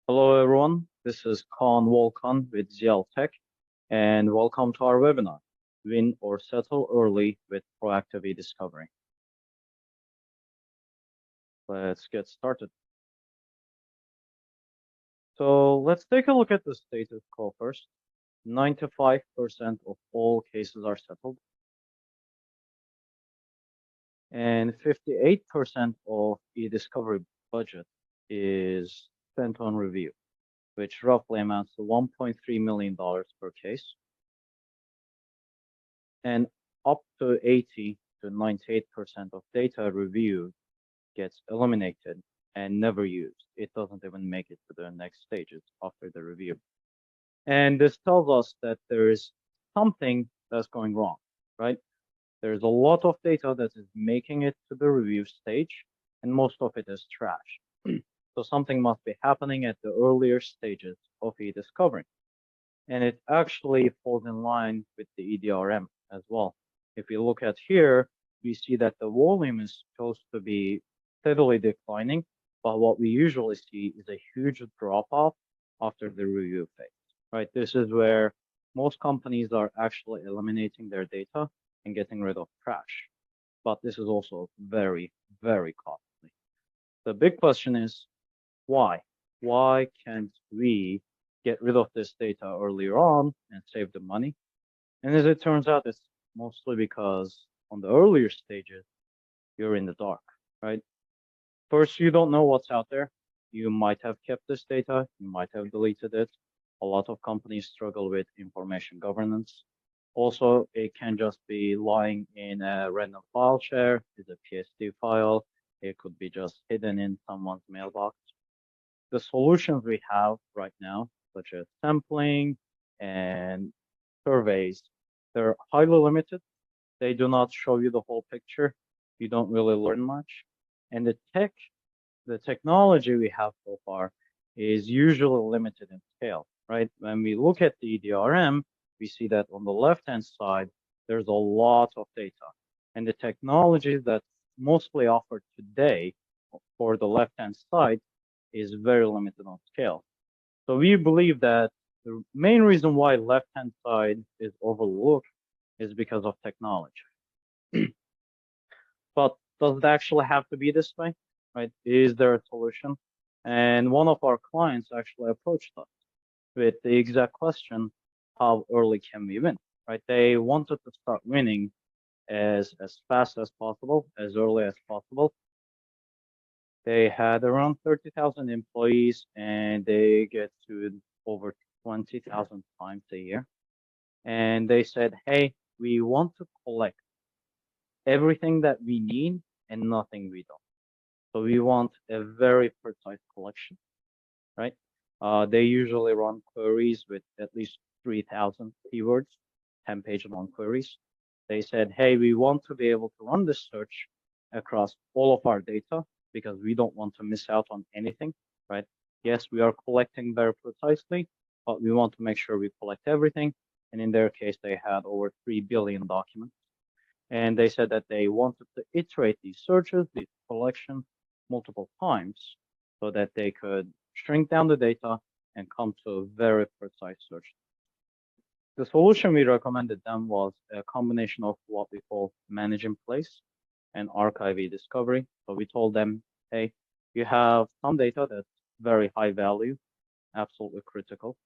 Hello everyone, this is Kaan Volkan with ZL Tech, and welcome to our webinar, Win or Settle Early with Proactive eDiscovery. Let's get started. So let's take a look at the status quo first. 95% of all cases are settled, and 58% of eDiscovery budget is spent on review, which roughly amounts to $1.3 million per case. And up to 80 to 98% of data reviewed gets eliminated and never used. It doesn't even make it to the next stages after the review. And this tells us that there is something that's going wrong, right? There's a lot of data that is making it to the review stage, and most of it is trash. So something must be happening at the earlier stages of eDiscovery. And it actually falls in line with the EDRM as well. If we look at here, we see that the volume is supposed to be steadily declining, but what we usually see is a huge drop off after the review phase, right? This is where most companies are actually eliminating their data and getting rid of trash. But this is also very, very costly. The big question is why? Why can't we get rid of this data earlier on and save the money? And as it turns out, it's mostly because on the earlier stages, you're in the dark, right? First, you don't know what's out there. You might have kept this data, you might have deleted it. A lot of companies struggle with information governance. Also, it can just be lying in a random file share, it's a PSD file. It could be just hidden in someone's mailbox. The solutions we have right now, such as sampling and surveys, they're highly limited. They do not show you the whole picture. You don't really learn much. And the technology we have so far is usually limited in scale, right? When we look at the EDRM, we see that on the left-hand side, there's a lot of data. And the technologies that's mostly offered today for the left-hand side is very limited on scale. So we believe that the main reason why left-hand side is overlooked is because of technology. But does it actually have to be this way, right? Is there a solution? And one of our clients actually approached us with the exact question, how early can we win, right? They wanted to start winning as fast as possible, as early as possible. They had around 30,000 employees and they get sued over 20,000 times a year. And they said, hey, we want to collect everything that we need and nothing we don't. So we want a very precise collection, right? They usually run queries with at least 3,000 keywords, 10-page long queries. They said, hey, we want to be able to run this search across all of our data because we don't want to miss out on anything, right? Yes, we are collecting very precisely, but we want to make sure we collect everything. And in their case, they had over 3 billion documents. And they said that they wanted to iterate these searches, these collections, multiple times so that they could shrink down the data and come to a very precise search. The solution we recommended them was a combination of what we call manage in place and archive eDiscovery. So we told them, hey, you have some data that's very high value, absolutely critical.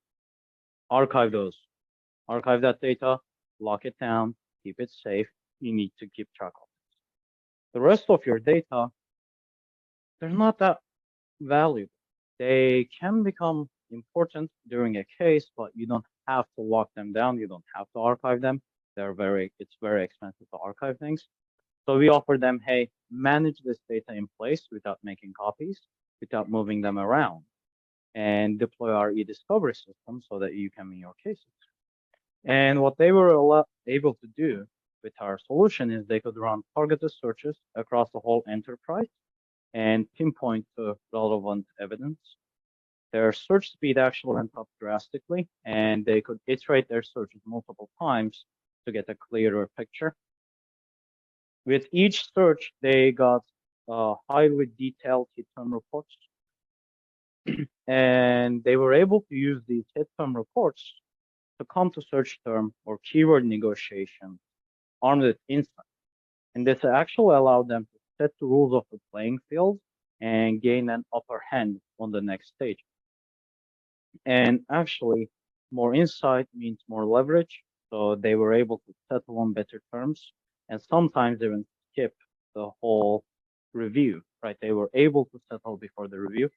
Archive those. Archive that data, lock it down, keep it safe. You need to keep track of it. The rest of your data, they're not that valuable. They can become important during a case, but you don't have to lock them down. You don't have to archive them. It's very expensive to archive things. So we offer them, hey, manage this data in place without making copies, without moving them around, and deploy our eDiscovery system so that you can win your cases. And what they were able to do with our solution is they could run targeted searches across the whole enterprise and pinpoint the relevant evidence. Their search speed actually went up drastically, and they could iterate their searches multiple times to get a clearer picture. With each search, they got highly detailed hit term reports. And they were able to use these hit term reports to come to search term or keyword negotiation armed with insight. And this actually allowed them to set the rules of the playing field and gain an upper hand on the next stage. And actually, more insight means more leverage. So they were able to settle on better terms and sometimes even skip the whole review, right? They were able to settle before the review.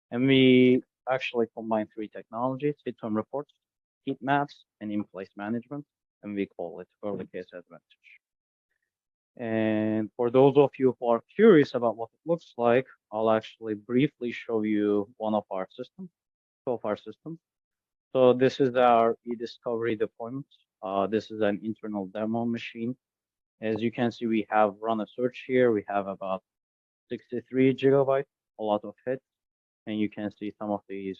And we actually combine three technologies: hit term reports, heat maps, and in-place management. And we call it early case advantage. And for those of you who are curious about what it looks like, I'll actually briefly show you one of our systems, two of our systems. So this is our eDiscovery deployment. This is an internal demo machine. As you can see, we have run a search here. We have about 63 gigabytes, a lot of hits. And you can see some of these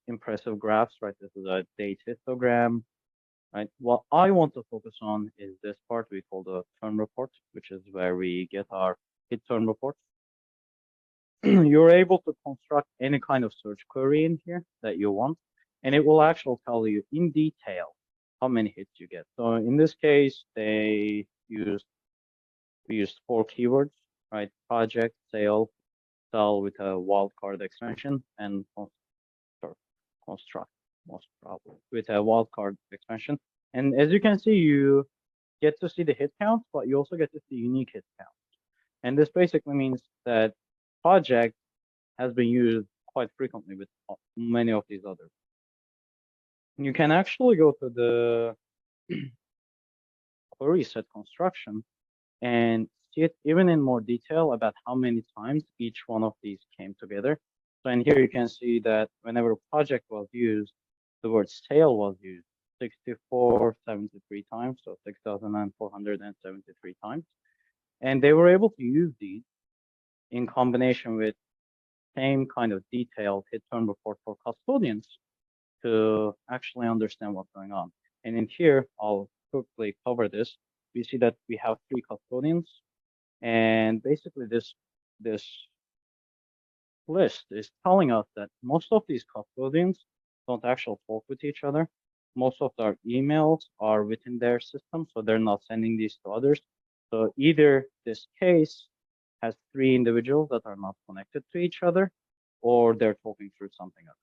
impressive graphs, right? This is a date histogram, right? What I want to focus on is this part we call the turn report, which is where we get our hit turn reports. You're able to construct any kind of search query in here that you want, and it will actually tell you in detail how many hits you get. So in this case, we used 4 keywords, right? Project, sale, sell with a wildcard expansion, and construct, most probably, with a wildcard expansion. And as you can see, you get to see the hit count, but you also get to see unique hit count. And this basically means that project has been used quite frequently with many of these others. You can actually go to the query set construction and see it even in more detail about how many times each one of these came together. So in here you can see that whenever a project was used, the word sale was used 6473 times, so 6,473 times. And they were able to use these in combination with same kind of detailed hit turn report for custodians to actually understand what's going on. And in here, I'll quickly cover this. We see that we have 3 custodians, and basically this list is telling us that most of these custodians don't actually talk with each other. Most of their emails are within their system, so they're not sending these to others. So either this case has 3 individuals that are not connected to each other, or they're talking through something else.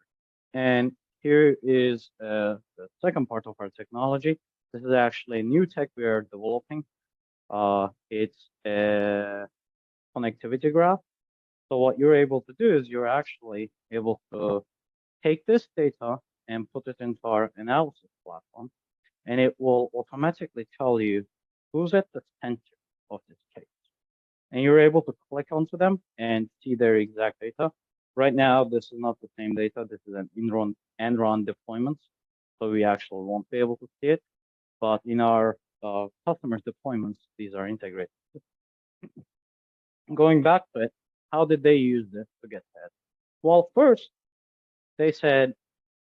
And here is the second part of our technology. This is actually a new tech we are developing. It's a connectivity graph. So what you're able to do is you're actually able to take this data and put it into our analysis platform, and it will automatically tell you who's at the center of this case. And you're able to click onto them and see their exact data. Right now, this is not the same data. This is an end-run deployment, so we actually won't be able to see it. But in our customers' deployments, these are integrated. Going back to it, how did they use this to get ahead? Well, first, they said,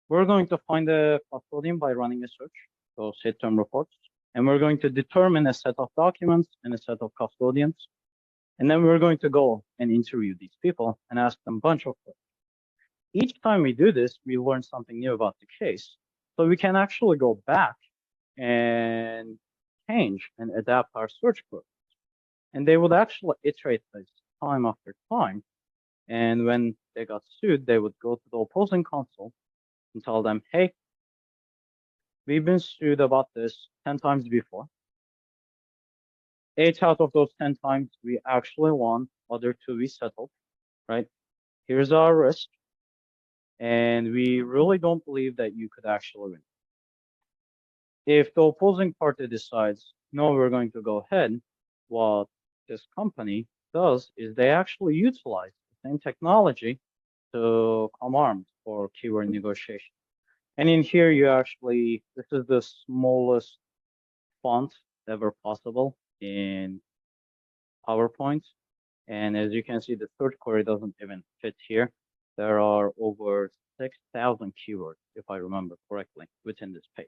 we're going to find a custodian by running a search, so hit term reports, and we're going to determine a set of documents and a set of custodians. And then we're going to go and interview these people and ask them a bunch of questions. Each time we do this, we learn something new about the case. So we can actually go back and change and adapt our search queries. And they would actually iterate this time after time. And when they got sued, they would go to the opposing counsel and tell them, hey, we've been sued about this 10 times before. 8 out of those 10 times, we actually won. Other 2, we settled, right? Here's our risk. And we really don't believe that you could actually win. If the opposing party decides, no, we're going to go ahead, what this company does is they actually utilize the same technology to come armed for keyword negotiation. And in here, this is the smallest font ever possible in PowerPoint. And as you can see, the search query doesn't even fit here. There are over 6,000 keywords, if I remember correctly, within this page.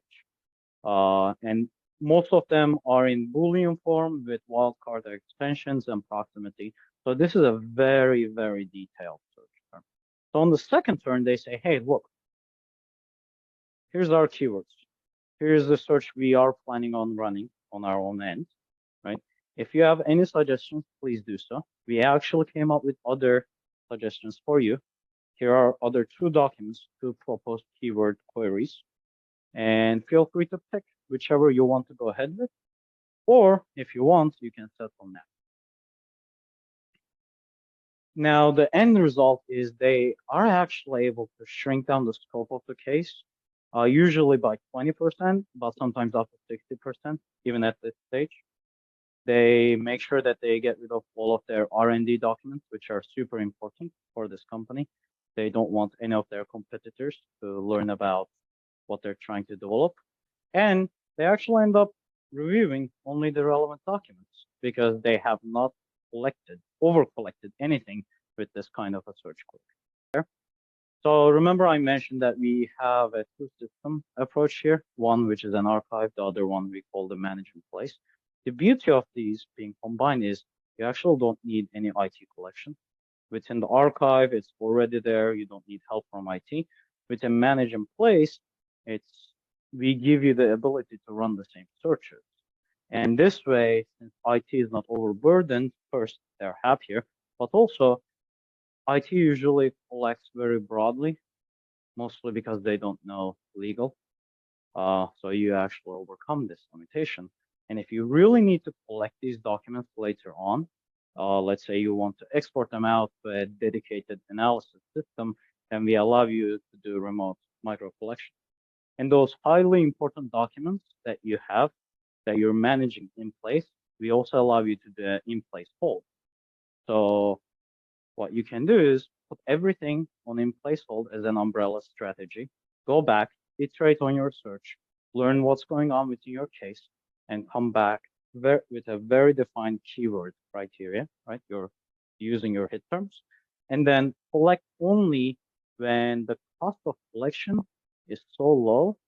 And most of them are in Boolean form with wildcard extensions and proximity. So this is a very, very detailed search term. So on the second turn, they say, hey, look, here's our keywords. Here's the search we are planning on running on our own end, right? If you have any suggestions, please do so. We actually came up with other suggestions for you. Here are other two documents, two proposed keyword queries, and feel free to pick whichever you want to go ahead with. Or if you want, you can settle now. Now, the end result is they are actually able to shrink down the scope of the case, usually by 20%, but sometimes up to 60%, even at this stage. They make sure that they get rid of all of their R&D documents, which are super important for this company. They don't want any of their competitors to learn about what they're trying to develop. And they actually end up reviewing only the relevant documents because they have not over-collected anything with this kind of a search query. So remember I mentioned that we have a two-system approach here, one which is an archive, the other one we call the management place. The beauty of these being combined is you actually don't need any IT collection. Within the archive, it's already there. You don't need help from IT. With a manage in place, we give you the ability to run the same searches. And this way, since IT is not overburdened, first, they're happier, but also IT usually collects very broadly, mostly because they don't know legal. So you actually overcome this limitation. And if you really need to collect these documents later on, let's say you want to export them out to a dedicated analysis system, then we allow you to do remote micro collection. And those highly important documents that you have, that you're managing in place, we also allow you to do an in-place hold. So what you can do is put everything on in-place hold as an umbrella strategy, go back, iterate on your search, learn what's going on within your case, and come back with a very defined keyword criteria, right? You're using your hit terms, and then collect only when the cost of collection is so low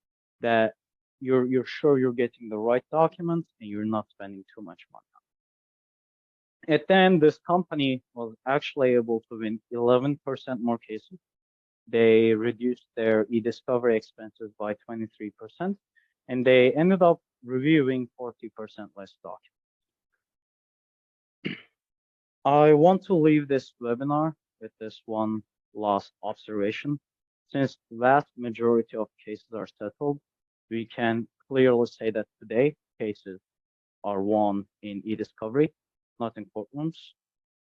that you're sure you're getting the right documents and you're not spending too much money. At the end, this company was actually able to win 11% more cases. They reduced their eDiscovery expenses by 23%, and they ended up reviewing 40% less documents. I want to leave this webinar with this one last observation. Since the vast majority of cases are settled, we can clearly say that today cases are won in eDiscovery, not in courtrooms.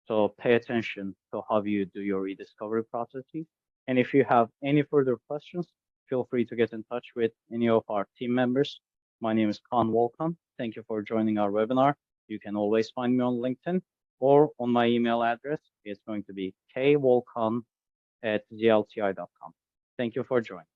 So pay attention to how you do your eDiscovery processes. And if you have any further questions, feel free to get in touch with any of our team members. My name is Kaan Volkan. Thank you for joining our webinar. You can always find me on LinkedIn or on my email address. It's going to be kvolkan@zlti.com. Thank you for joining.